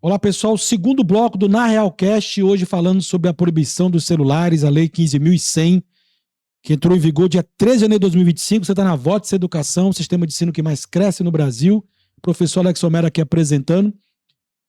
Olá, pessoal. Segundo bloco do Na Realcast, hoje falando sobre a proibição dos celulares, a Lei 15.100, que entrou em vigor dia 13 de janeiro de 2025. Você está na Votes Educação, o sistema de ensino que mais cresce no Brasil. Professor Alex Homero aqui apresentando.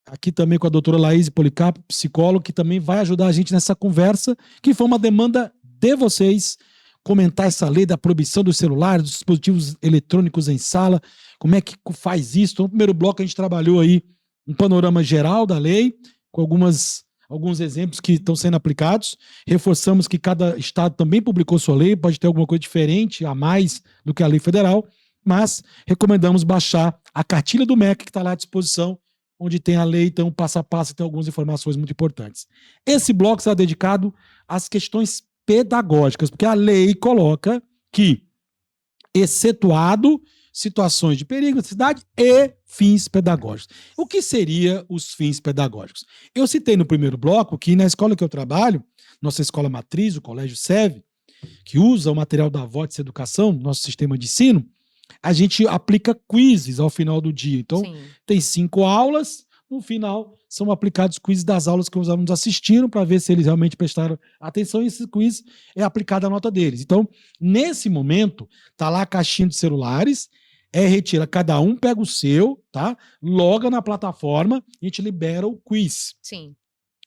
Aqui também com a doutora Laís Policarpo, psicóloga, que também vai ajudar a gente nessa conversa, que foi uma demanda de vocês, comentar essa lei da proibição dos celulares, dos dispositivos eletrônicos em sala, como é que faz isso. Então, no primeiro bloco a gente trabalhou aí um panorama geral da lei, com alguns exemplos que estão sendo aplicados. Reforçamos que cada estado também publicou sua lei, pode ter alguma coisa diferente, a mais do que a lei federal, mas recomendamos baixar a cartilha do MEC, que está lá à disposição, onde tem a lei, então, passo a passo, tem algumas informações muito importantes. Esse bloco será dedicado às questões pedagógicas, porque a lei coloca que, excetuado situações de perigo, necessidade e fins pedagógicos. O que seriam os fins pedagógicos? Eu citei no primeiro bloco que na escola que eu trabalho, nossa escola matriz, o Colégio SEV, que usa o material da Votes Educação, nosso sistema de ensino, a gente aplica quizzes ao final do dia. Então, sim, tem 5 aulas, no final são aplicados quizzes das aulas que os alunos assistiram para ver se eles realmente prestaram atenção, e esse quiz é aplicado à nota deles. Então, nesse momento, tá lá a caixinha de celulares, retira, cada um pega o seu, tá? Loga na plataforma, a gente libera o quiz. Sim.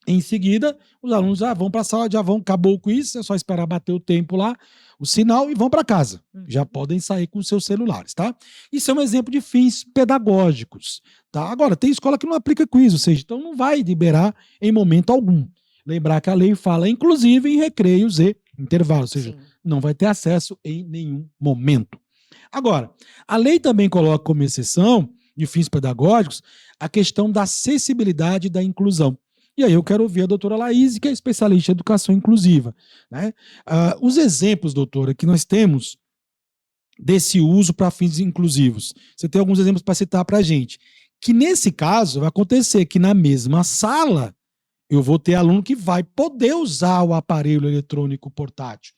Em seguida, os alunos já vão para a sala, acabou o quiz, é só esperar bater o tempo lá, o sinal, e vão para casa. Já podem sair com seus celulares, tá? Isso é um exemplo de fins pedagógicos, tá? Agora, tem escola que não aplica quiz, ou seja, então não vai liberar em momento algum. Lembrar que a lei fala, inclusive, em recreios e intervalos, ou seja, sim, não vai ter acesso em nenhum momento. Agora, a lei também coloca como exceção de fins pedagógicos a questão da acessibilidade e da inclusão. E aí eu quero ouvir a doutora Laís, que é especialista em educação inclusiva, né? Os exemplos, doutora, que nós temos desse uso para fins inclusivos. Você tem alguns exemplos para citar para a gente. Que nesse caso vai acontecer que na mesma sala eu vou ter aluno que vai poder usar o aparelho eletrônico portátil,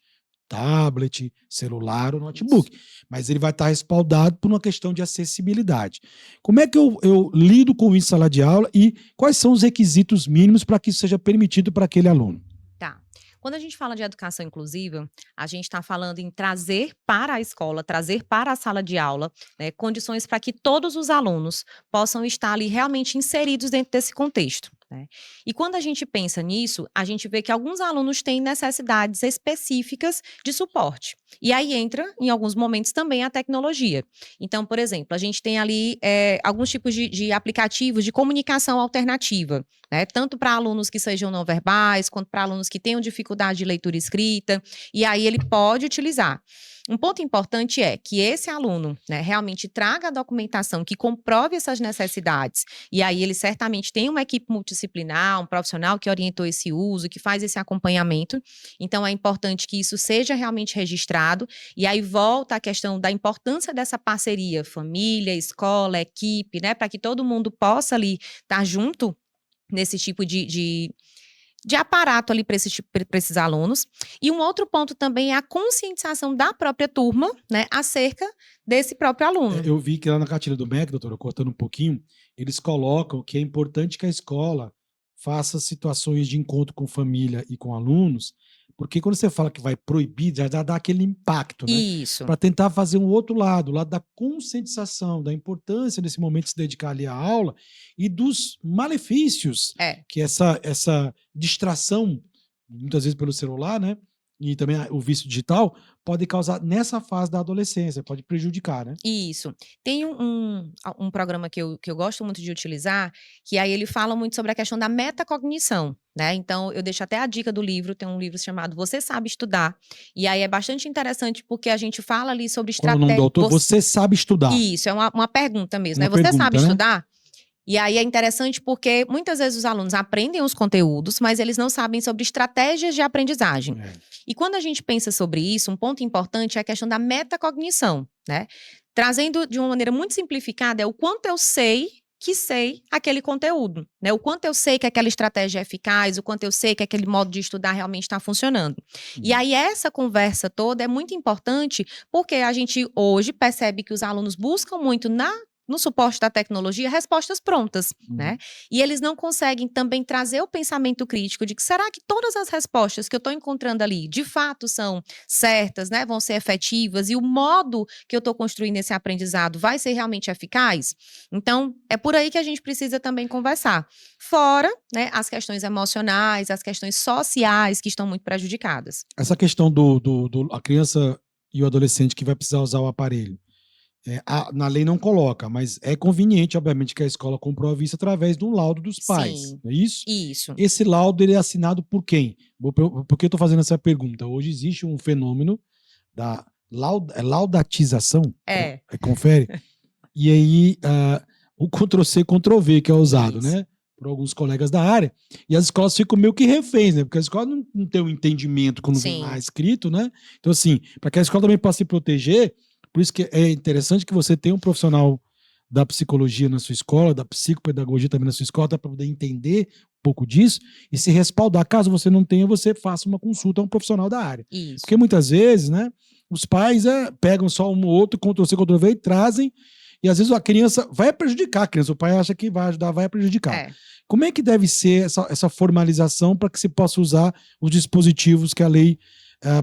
tablet, celular ou notebook, mas ele vai estar respaldado por uma questão de acessibilidade. Como é que eu lido com isso em sala de aula e quais são os requisitos mínimos para que isso seja permitido para aquele aluno? Tá. Quando a gente fala de educação inclusiva, a gente está falando em trazer para a escola, trazer para a sala de aula, né, condições para que todos os alunos possam estar ali realmente inseridos dentro desse contexto, né? E quando a gente pensa nisso, a gente vê que alguns alunos têm necessidades específicas de suporte. E aí entra, em alguns momentos, também a tecnologia. Então, por exemplo, a gente tem ali alguns tipos de aplicativos de comunicação alternativa, né? Tanto para alunos que sejam não verbais, quanto para alunos que tenham dificuldade de leitura e escrita, e aí ele pode utilizar. Um ponto importante é que esse aluno, né, realmente traga a documentação que comprove essas necessidades, e aí ele certamente tem uma equipe multidisciplinar, um profissional que orientou esse uso, que faz esse acompanhamento. Então é importante que isso seja realmente registrado, e aí volta a questão da importância dessa parceria, família, escola, equipe, né, para que todo mundo possa ali estar junto nesse tipo de aparato ali para esses alunos. E um outro ponto também é a conscientização da própria turma, né, acerca desse próprio aluno. Eu vi que lá na cartilha do MEC, doutora, cortando um pouquinho, eles colocam que é importante que a escola faça situações de encontro com família e com alunos, porque quando você fala que vai proibir, já dá aquele impacto, né? Isso. Para tentar fazer um outro lado, o lado da conscientização, da importância desse momento de se dedicar ali à aula e dos malefícios que essa distração, muitas vezes pelo celular, né? E também o vício digital, pode causar nessa fase da adolescência, pode prejudicar, né? Isso. Tem um programa que eu gosto muito de utilizar, que aí ele fala muito sobre a questão da metacognição, né? Então, eu deixo até a dica do livro, tem um livro chamado Você Sabe Estudar, e aí é bastante interessante porque a gente fala ali sobre Qual estratégia... o nome do autor? Você sabe estudar. Isso, é uma pergunta mesmo, Uma né? Você pergunta, sabe né? estudar? E aí é interessante porque muitas vezes os alunos aprendem os conteúdos, mas eles não sabem sobre estratégias de aprendizagem. E quando a gente pensa sobre isso, um ponto importante é a questão da metacognição, né? Trazendo de uma maneira muito simplificada, é o quanto eu sei que sei aquele conteúdo, né? O quanto eu sei que aquela estratégia é eficaz, o quanto eu sei que aquele modo de estudar realmente está funcionando. E aí essa conversa toda é muito importante porque a gente hoje percebe que os alunos buscam muito na no suporte da tecnologia, respostas prontas, né? E eles não conseguem também trazer o pensamento crítico de que será que todas as respostas que eu estou encontrando ali, de fato, são certas, né? Vão ser efetivas e o modo que eu estou construindo esse aprendizado vai ser realmente eficaz? Então, é por aí que a gente precisa também conversar. Fora, né, as questões emocionais, as questões sociais que estão muito prejudicadas. Essa questão a criança e o adolescente que vai precisar usar o aparelho. Na lei não coloca, mas é conveniente, obviamente, que a escola comprove isso através de um laudo dos pais. Sim, Não é isso? isso. Esse laudo ele é assinado por quem? Por que eu estou fazendo essa pergunta? Hoje existe um fenômeno da laudatização. Confere. E aí, o Ctrl-C, Ctrl-V que é usado, Isso. né? Por alguns colegas da área. E as escolas ficam meio que reféns, né? Porque a escola não tem um entendimento quando vem lá escrito, né? Então, assim, para que a escola também possa se proteger, por isso que é interessante que você tenha um profissional da psicologia na sua escola, da psicopedagogia também na sua escola, para poder entender um pouco disso e se respaldar. Caso você não tenha, você faça uma consulta a um profissional da área. Isso. Porque muitas vezes, né, os pais pegam só um ou outro, Ctrl-C, Ctrl-V e trazem, e às vezes a criança vai prejudicar a criança, o pai acha que vai ajudar, vai prejudicar. Como é que deve ser essa formalização para que se possa usar os dispositivos que a lei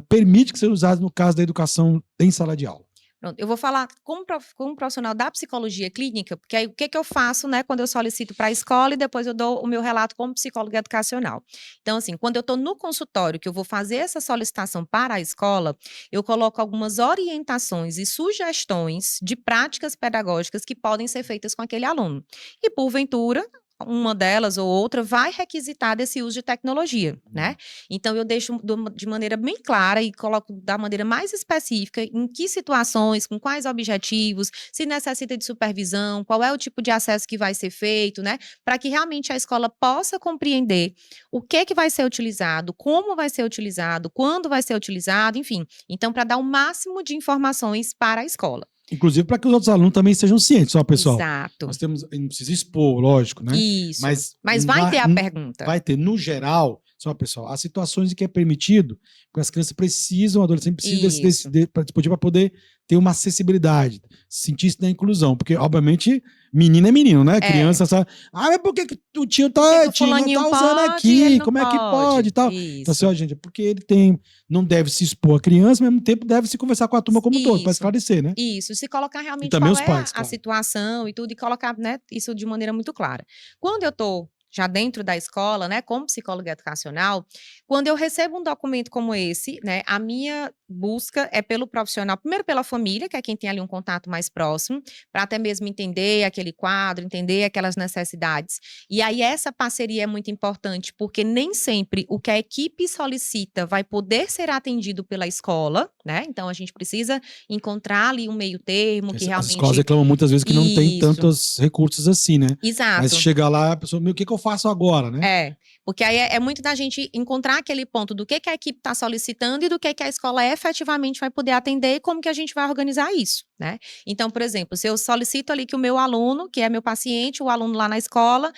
permite que sejam usados no caso da educação em sala de aula? Pronto, eu vou falar como um profissional da psicologia clínica, porque aí o que eu faço, né, quando eu solicito para a escola e depois eu dou o meu relato como psicóloga educacional. Então, assim, quando eu estou no consultório, que eu vou fazer essa solicitação para a escola, eu coloco algumas orientações e sugestões de práticas pedagógicas que podem ser feitas com aquele aluno. E, porventura, uma delas ou outra vai requisitar desse uso de tecnologia, né? Então, eu deixo de maneira bem clara e coloco da maneira mais específica em que situações, com quais objetivos, se necessita de supervisão, qual é o tipo de acesso que vai ser feito, né? Para que realmente a escola possa compreender o que vai ser utilizado, como vai ser utilizado, quando vai ser utilizado, enfim. Então, para dar o máximo de informações para a escola. Inclusive para que os outros alunos também sejam cientes, ó, pessoal. Exato. Nós temos, não precisa expor, lógico, né? Isso. Mas vai ter a pergunta. Vai ter, no geral, só pessoal, há situações em que é permitido, porque as crianças precisam, o adolescente precisa desse dispositivo para poder ter uma acessibilidade, sentir-se na inclusão, porque, obviamente, menino é menino, né? Criança sabe, mas por que o tio tá usando aqui? Como é que pode e tal? Isso. Então, assim, ó, gente, é porque ele não deve se expor a criança, ao mesmo tempo deve se conversar com a turma como todo, para esclarecer, né? Isso, se colocar realmente também qual os pais, a situação e tudo, e colocar, né, isso de maneira muito clara. Quando eu tô já dentro da escola, né, como psicóloga educacional, quando eu recebo um documento como esse, né, a minha busca é pelo profissional, primeiro pela família, que é quem tem ali um contato mais próximo, para até mesmo entender aquele quadro, entender aquelas necessidades. E aí essa parceria é muito importante, porque nem sempre o que a equipe solicita vai poder ser atendido pela escola, né? Então a gente precisa encontrar ali um meio termo que realmente... As escolas reclamam muitas vezes que não tem tantos recursos assim, né? Exato. Mas chegar lá, a pessoa, o que eu faço agora, né? Porque aí é muito da gente encontrar aquele ponto do que a equipe está solicitando e do que a escola efetivamente vai poder atender e como que a gente vai organizar isso, né? Então, por exemplo, se eu solicito ali que o meu aluno, que é meu paciente, o aluno lá na escola,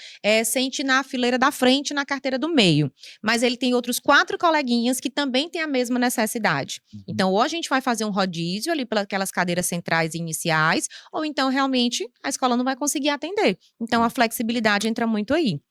sente na fileira da frente, na carteira do meio, mas ele tem outros 4 coleguinhas que também têm a mesma necessidade. Então, ou a gente vai fazer um rodízio ali pelas cadeiras centrais e iniciais, ou então, realmente, a escola não vai conseguir atender. Então, a flexibilidade entra muito aí.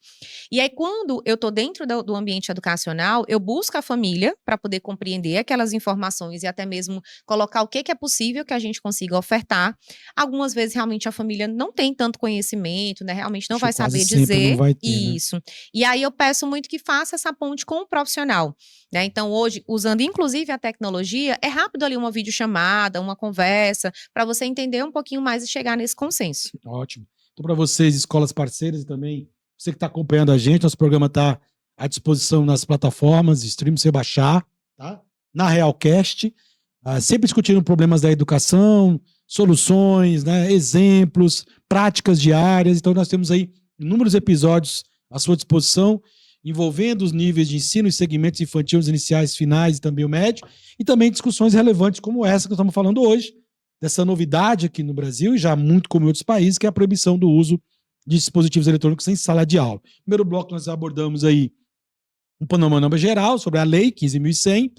E aí, quando eu estou dentro do ambiente educacional, eu busco a família para poder compreender aquelas informações e até mesmo colocar o que é possível que a gente consiga ofertar. Algumas vezes, realmente, a família não tem tanto conhecimento, né? Realmente não vai saber dizer isso. Né? E aí, eu peço muito que faça essa ponte com o profissional. Né? Então, hoje, usando inclusive a tecnologia, é rápido ali uma videochamada, uma conversa, para você entender um pouquinho mais e chegar nesse consenso. Ótimo. Então, para vocês, escolas parceiras e também você que está acompanhando a gente, nosso programa está à disposição nas plataformas de stream, você baixar, tá? Na Realcast, sempre discutindo problemas da educação, soluções, né? Exemplos, práticas diárias. Então, nós temos aí inúmeros episódios à sua disposição, envolvendo os níveis de ensino e segmentos infantis, iniciais, finais e também o médio, e também discussões relevantes como essa que nós estamos falando hoje, dessa novidade aqui no Brasil, e já muito como em outros países, que é a proibição do uso de dispositivos eletrônicos em sala de aula. No primeiro bloco, nós abordamos aí um panorama geral sobre a lei 15.100,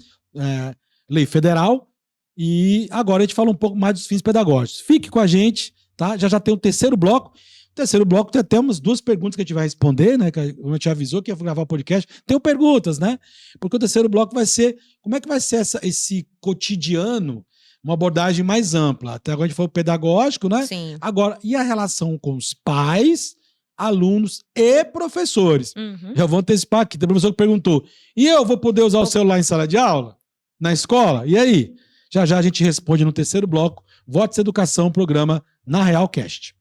lei federal, e agora a gente fala um pouco mais dos fins pedagógicos. Fique com a gente, tá? Já tem o terceiro bloco. No terceiro bloco temos 2 perguntas que a gente vai responder, né? Que a gente avisou que ia gravar o podcast. Tem perguntas, né? Porque o terceiro bloco vai ser como é que vai ser esse cotidiano, uma abordagem mais ampla. Até agora a gente falou pedagógico, né? Sim. Agora, e a relação com os pais, alunos e professores? Já vou antecipar aqui. Tem professor que perguntou: e eu vou poder usar o celular em sala de aula? Na escola? E aí? Já a gente responde no terceiro bloco. Votos Educação, programa Na Realcast.